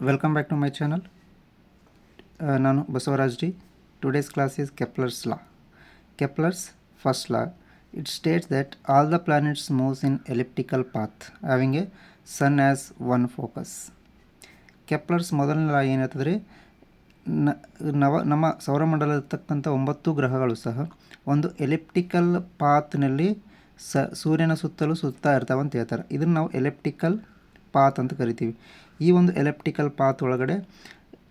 Welcome back to my channel. ನಾನು Basavaraj D. Today's class is Kepler's law. Kepler's first law. It states that all the planets moves in elliptical path having a sun as one focus. Kepler's ಮೊದಲನೇ ಲಾ ಏನಾಗ್ತದೆ ನಮ್ಮ ಸೌರಮಂಡಲದತಕ್ಕಂಥ 9 ಗ್ರಹಗಳು ಸಹ ಒಂದು elliptical ಪಾತ್ನಲ್ಲಿ ಸೂರ್ಯನ ಸುತ್ತಲೂ ಸುತ್ತಾ ಇರ್ತಾವೆ ಅಂತ ಹೇಳ್ತಾರೆ. ಇದನ್ನು ನಾವು ಎಲಿಪ್ಟಿಕಲ್ ಪಾತ್ ಅಂತ ಕರಿತೀವಿ. ಈ ಒಂದು ಎಲಿಪ್ಟಿಕಲ್ ಪಾತ್ ಒಳಗಡೆ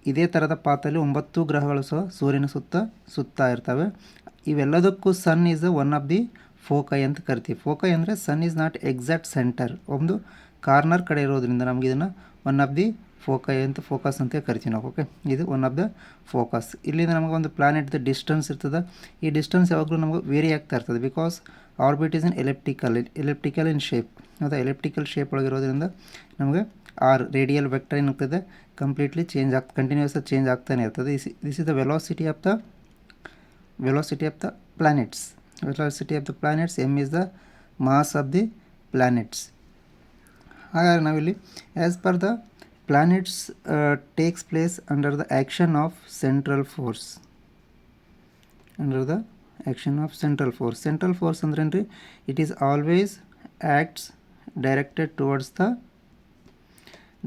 ಇದೇ ಥರದ ಪಾತಲ್ಲಿ 9 ಗ್ರಹಗಳು ಸಹ ಸೂರ್ಯನ ಸುತ್ತಾ ಇರ್ತವೆ. ಇವೆಲ್ಲದಕ್ಕೂ ಸನ್ ಈಸ್ ಒನ್ ಆಫ್ ದಿ ಫೋಕೈ ಅಂತ ಕರಿತೀವಿ. ಫೋಕೈ ಅಂದರೆ ಸನ್ ಈಸ್ ನಾಟ್ ಎಕ್ಸಾಕ್ಟ್ ಸೆಂಟರ್, ಒಂದು ಕಾರ್ನರ್ ಕಡೆ ಇರೋದ್ರಿಂದ ನಮಗೆ ಇದನ್ನು ಒನ್ ಆಫ್ ದಿ ಫೋಕಸ್ ಅಂತ ಕರಿತೀವಿ ನಾವು. ಓಕೆ, ಇದು ಒನ್ ಆಫ್ ದ ಫೋಕಸ್. ಇಲ್ಲಿಂದ ನಮಗೆ ಒಂದು ಪ್ಲಾನೆಟ್ದು ಡಿಸ್ಟೆನ್ಸ್ ಇರ್ತದೆ. ಈ ಡಿಸ್ಟೆನ್ಸ್ ಯಾವಾಗಲೂ ನಮಗೆ ವೇರಿ ಆಗ್ತಾ ಇರ್ತದೆ because orbit is in elliptical in shape. ಅದು ಎಲಿಪ್ಟಿಕಲ್ ಶೇಪ್ ಒಳಗಿರೋದ್ರಿಂದ ನಮಗೆ ರೇಡಿಯಲ್ ವೆಕ್ಟರ್ ಏನಾಗ್ತದೆ ಕಂಪ್ಲೀಟ್ಲಿ ಕಂಟಿನ್ಯೂಸ್ ಚೇಂಜ್ ಆಗ್ತಾನೆ ಇರ್ತದೆ. This is the velocity of the planets. Velocity of the planets, M is the mass of the planets. ಹಾಗಾಗಿ ನಾವಿಲ್ಲಿ as per the planets takes place under the action of central force. Central force ಅಂದ್ರೆ ಏನು ರೀ? It is always acts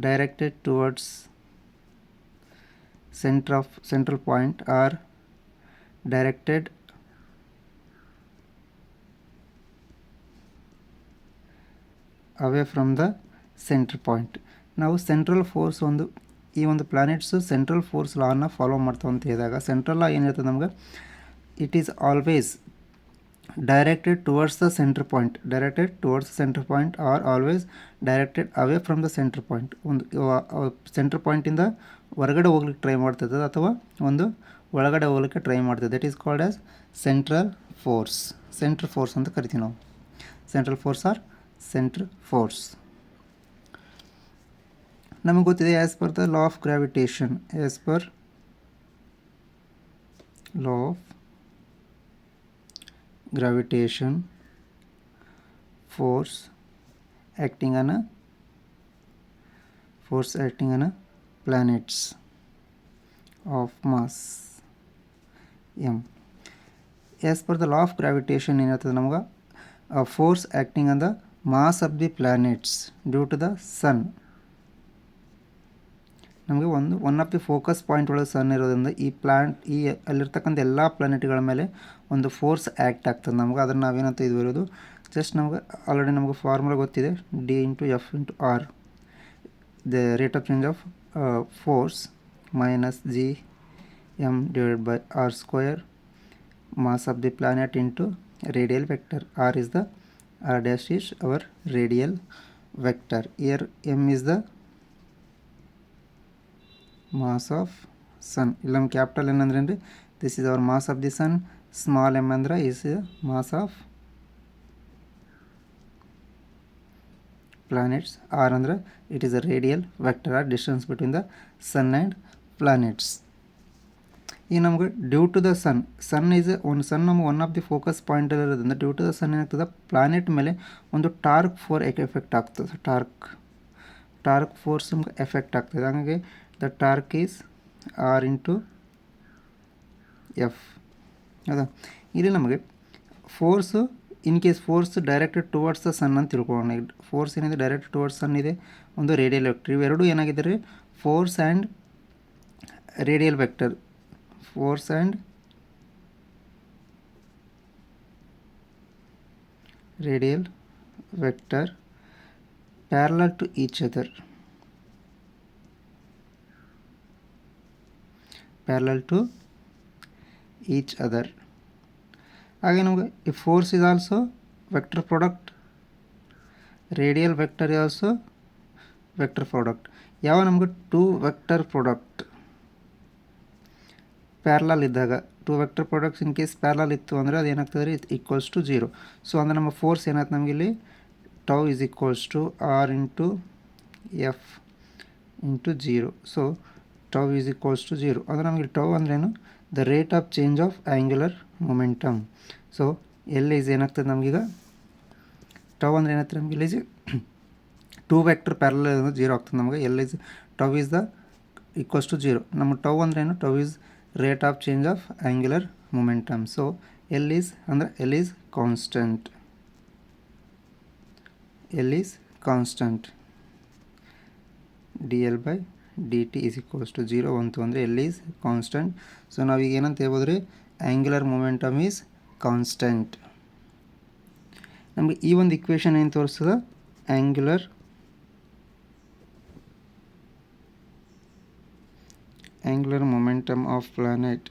directed towards central point or directed away from the center point. ನಾವು central force ಈ ಒಂದು planets central force ಲಾನ follow ಮಾಡ್ತಾವೆ ಅಂತ ಹೇಳಿದಾಗ central ಲಾ ಏನಿರ್ತದೆ ನಮ್ಗೆ, it is always directed towards the center point or always directed away from the center point. ಒಂದು centre ಪಾಯಿಂಟಿಂದ ಹೊರಗಡೆ ಹೋಗ್ಲಿಕ್ಕೆ ಟ್ರೈ ಮಾಡ್ತದೆ ಅಥವಾ ಒಂದು ಒಳಗಡೆ ಹೋಗ್ಲಿಕ್ಕೆ ಟ್ರೈ ಮಾಡ್ತದೆ. That is called as central force ಅಂತ ಕರಿತೀವಿ ನಾವು. ಸೆಂಟ್ರಲ್ ಫೋರ್ಸ್ ನಮಗೆ ಗೊತ್ತಿದೆ as per the law of gravitation. Gravitation, force acting on planets of mass m. As per the law of gravitation ಏನಾಗ್ತದೆ ನಮಗೆ force acting on the mass of the planets due to the sun. ನಮಗೆ one of the focus point ಒಳಗೆ ಸನ್ ಇರೋದ್ರಿಂದ ಈ ಅಲ್ಲಿರ್ತಕ್ಕಂಥ ಎಲ್ಲ ಪ್ಲಾನೆಟ್ಗಳ ಮೇಲೆ ಒಂದು ಫೋರ್ಸ್ ಆ್ಯಕ್ಟ್ ಆಗ್ತದೆ ನಮ್ಗೆ. ಅದನ್ನು ನಾವೇನಂತ ಇದು ಇರೋದು ಜಸ್ಟ್ ನಮ್ಗೆ ಆಲ್ರೆಡಿ ನಮಗೆ ಫಾರ್ಮುಲಾ ಗೊತ್ತಿದೆ, D × F × R. The rate of change of force minus Gm/r², mass of the planet into radial vector. R dash is our radial vector. Here m is the mass of sun. ಇಲ್ಲಿ ನಮ್ಮ capital ಏನಂದ್ರೆ ರೀ, this is our mass of the sun. Small m ಅಂದ್ರೆ is mass of planets. R ಅಂದ್ರೆ it is a radial vector r distance between the sun and planets. ಈ ನಮ್ಗೆ due to the sun is ನಮ್ಗೆ one of the focus ಪಾಯಿಂಟಲ್ಲಿ ಇರೋದ್ರಿಂದ due to the sun ಏನಾಗ್ತದೆ planet ಮೇಲೆ ಒಂದು torque effect ಆಗ್ತದೆ. ಟಾರ್ಕ್ ಫೋರ್ಸ್ ನಮ್ಗೆ ಎಫೆಕ್ಟ್ ಆಗ್ತದೆ. ಹಾಗಾಗಿ the torque is R × F. ಹೌದಾ? ಇಲ್ಲಿ ನಮಗೆ force in case force directed towards the sun ಅಂತ ತಿಳ್ಕೊಳ್ಳೋಣ. ಫೋರ್ಸ್ ಏನಿದೆ ಡೈರೆಕ್ಟೆಡ್ ಟುವರ್ಡ್ಸ್ ಸನ್ ಇದೆ, ಒಂದು ರೇಡಿಯಲ್ ವೆಕ್ಟರ್. ಇವೆರಡು ಏನಾಗಿದೆ ರೀ, force and radial vector. Parallel to each other. ಹಾಗೆ ನಮಗೆ ಈ force is also vector product, radial vector is also vector product. ಯಾವ ನಮಗೆ ಟೂ ವೆಕ್ಟರ್ ಪ್ರಾಡಕ್ಟ್ ಪ್ಯಾರಲಲ್ ಇದ್ದಾಗ, two vector products in case parallel ಇತ್ತು ಅಂದರೆ ಅದು ಏನಾಗ್ತದೆ ರೀ, ಈಕ್ವಲ್ಸ್ ಟು 0. ಸೊ ಅಂದರೆ ನಮ್ಮ ಫೋರ್ಸ್ ಏನಾಯ್ತು ನಮಗೆ ಇಲ್ಲಿ tau is equals to R × F × 0. So tau is equals to 0 ಅಂದರೆ ನಮಗೆ ಟೌ ಅಂದ್ರೇನು, the rate of change of angular momentum. So L is ಏನಾಗ್ತದೆ ನಮಗೀಗ ಟೌ ಅಂದರೆ ಏನಾಗ್ತದೆ ನಮಗೆ ಇಲ್ಲಿ ಟೂ ವೆಕ್ಟರ್ ಪ್ಯಾರಲಲ್ 0 ಆಗ್ತದೆ ನಮಗೆ. L is tau is the equals to 0. ನಮ್ಮ ಟೌ ಅಂದ್ರೆ ಏನು? Tau is rate of change of angular momentum. So L is ಅಂದರೆ L is constant. L is constant. D L by d t is equals to 0 ಬಂತು ಅಂದರೆ L is constant. So ನಾವೀಗ ಏನಂತ ಹೇಳ್ಬೋದು ರೀ? Angular momentum is constant. ನಮಗೆ ಈ ಒಂದು ಇಕ್ವೇಷನ್ ಏನು ತೋರಿಸ್ತದೆ? Angular momentum of planet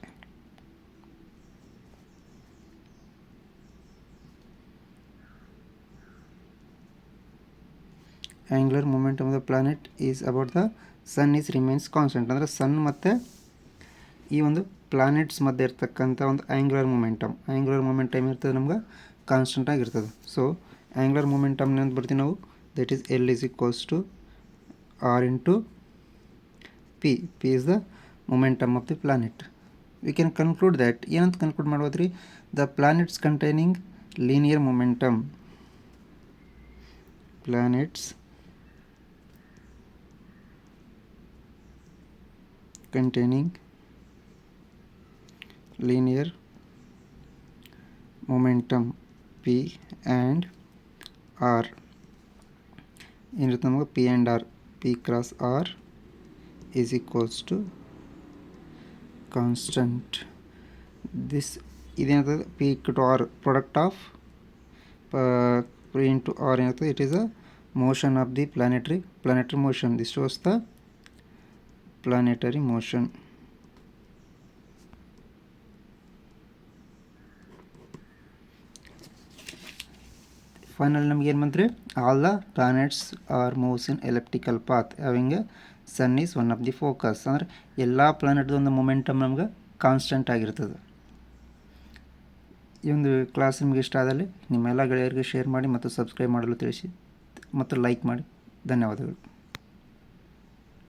angular momentum of the planet is about the sun is remains constant. ಅಂದರೆ ಸನ್ ಮತ್ತು ಈ ಒಂದು ಪ್ಲಾನೆಟ್ಸ್ ಮಧ್ಯೆ ಇರ್ತಕ್ಕಂಥ ಒಂದು ಆ್ಯಂಗ್ಯುಲರ್ ಮೊಮೆಂಟಮ್ ಇರ್ತದೆ ನಮ್ಗೆ ಕಾನ್ಸ್ಟೆಂಟ್ ಆಗಿರ್ತದೆ. ಸೊ ಆ್ಯಂಗ್ಯುಲರ್ ಮೊಮೆಂಟಮ್ನ ಅಂತ ಬರ್ತೀವಿ ನಾವು, that is L is equals to R into P. P is the momentum of the planet. We can conclude that. ಏನಂತ ಕನ್ಕ್ಲೂಡ್ ಮಾಡ್ಬೋದು ರೀ? The planets containing linear momentum, planets containing linear momentum P and R ಏನಿರುತ್ತೆ ನಮಗೆ? P and R, P cross R is equals to constant. this ಇದೇನಿರ್ತದೆ? P to R product of P into R ಏನಿರ್ತದೆ? it is a motion of the planetary motion. this shows the planetary motion. Final ನಮ್ಗೆ ಏನು ಬಂದರೆ? All the planets are moves in elliptical path having a sun is one of the focus. ಅಂದರೆ ಎಲ್ಲ ಪ್ಲಾನೆಟ್ದು ಒಂದು momentum ನಮ್ಗೆ constant ಆಗಿರ್ತದೆ. ಈ ಒಂದು ಕ್ಲಾಸ್ ನಿಮಗೆ ಇಷ್ಟ ಆದಲ್ಲಿ ನಿಮ್ಮೆಲ್ಲ ಗೆಳೆಯರಿಗೆ ಶೇರ್ ಮಾಡಿ ಮತ್ತು ಸಬ್ಸ್ಕ್ರೈಬ್ ಮಾಡಲು ತಿಳಿಸಿ ಮತ್ತು ಲೈಕ್ ಮಾಡಿ. ಧನ್ಯವಾದಗಳು.